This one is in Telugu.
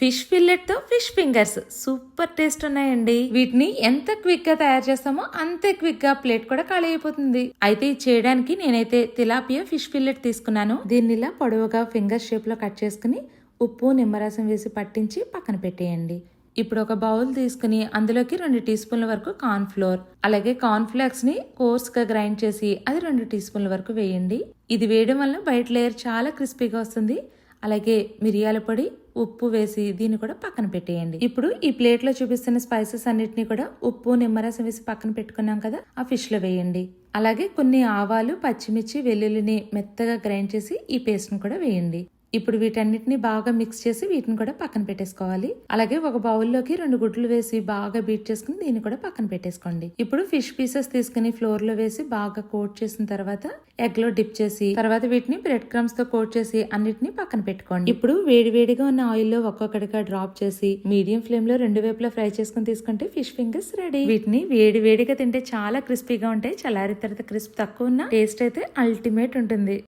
ఫిష్ ఫిల్లెట్ తో ఫిష్ ఫింగర్స్ సూపర్ టేస్ట్ ఉన్నాయండి. వీటిని ఎంత క్విక్ గా తయారు చేస్తామో అంతే క్విక్ గా ప్లేట్ కూడా ఖాళీ అయిపోతుంది. అయితే ఇది చేయడానికి నేనైతే తిలాపియా ఫిష్ ఫిల్లెట్ తీసుకున్నాను. దీన్ని ఇలా పొడవుగా ఫింగర్ షేప్ లో కట్ చేసుకుని ఉప్పు నిమ్మరసం వేసి పట్టించి పక్కన పెట్టేయండి. ఇప్పుడు ఒక బౌల్ తీసుకుని అందులోకి 2 టీ స్పూన్ల వరకు కార్న్ ఫ్లోర్, అలాగే కార్న్ ఫ్లేక్స్ ని కోర్స్ గా గ్రైండ్ చేసి అది 2 టీ స్పూన్ల వరకు వేయండి. ఇది వేయడం వల్ల బయట లేయర్ చాలా క్రిస్పీగా వస్తుంది. అలాగే మిరియాల పొడి, ఉప్పు వేసి దీన్ని కూడా పక్కన పెట్టేయండి. ఇప్పుడు ఈ ప్లేట్ లో చూపిస్తున్న స్పైసెస్ అన్నిటిని కూడా ఉప్పు నిమ్మరసం వేసి పక్కన పెట్టుకున్నాం కదా, ఆ ఫిష్ లో వేయండి. అలాగే కొన్ని ఆవాలు, పచ్చిమిర్చి, వెల్లుల్లిని మెత్తగా గ్రైండ్ చేసి ఈ పేస్ట్ ని కూడా వేయండి. ఇప్పుడు వీటన్నిటిని బాగా మిక్స్ చేసి వీటిని కూడా పక్కన పెట్టేసుకోవాలి. అలాగే ఒక బౌల్లోకి 2 గుడ్లు వేసి బాగా బీట్ చేసుకుని దీన్ని కూడా పక్కన పెట్టేసుకోండి. ఇప్పుడు ఫిష్ పీసెస్ తీసుకుని ఫ్లోర్ లో వేసి బాగా కోట్ చేసిన తర్వాత ఎగ్ లో డిప్ చేసి తర్వాత వీటిని బ్రెడ్ క్రమ్స్ తో కోట్ చేసి అన్నిటిని పక్కన పెట్టుకోండి. ఇప్పుడు వేడివేడిగా ఉన్న ఆయిల్ లో ఒక్కొక్కటిగా డ్రాప్ చేసి మీడియం ఫ్లేమ్ లో 2 వైపులా ఫ్రై చేసుకుని తీసుకుంటే ఫిష్ ఫింగర్స్ రెడీ. వీటిని వేడివేడిగా తింటే చాలా క్రిస్పీగా ఉంటాయి. చల్లారిన తర్వాత క్రిస్ప్ తక్కువ ఉన్న టేస్ట్ అయితే అల్టిమేట్ ఉంటుంది.